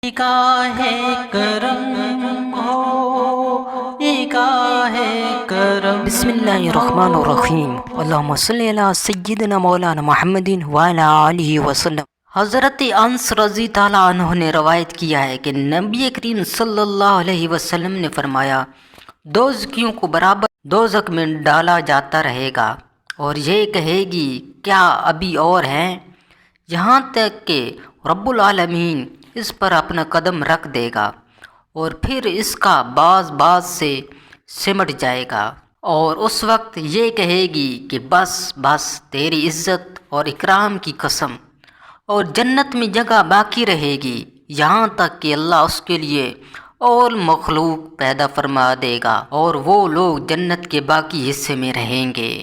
نگاہ کرم ہو، نگاہ کرم۔ بسم اللہ الرحمن الرحیم، اللہم صلی علی سیدنا مولانا محمد وعلی آلہ وسلم۔ حضرت انس رضی تعالیٰ عنہ نے روایت کیا ہے کہ نبی کریم صلی اللہ علیہ وسلم نے فرمایا، دوزخیوں کو برابر دوزخ میں ڈالا جاتا رہے گا اور یہ کہے گی کیا ابھی اور ہیں، یہاں تک کہ رب العالمین اس پر اپنا قدم رکھ دے گا اور پھر اس کا باز باز سے سمٹ جائے گا اور اس وقت یہ کہے گی کہ بس بس، تیری عزت اور اکرام کی قسم، اور جنت میں جگہ باقی رہے گی یہاں تک کہ اللہ اس کے لیے اور مخلوق پیدا فرما دے گا اور وہ لوگ جنت کے باقی حصے میں رہیں گے۔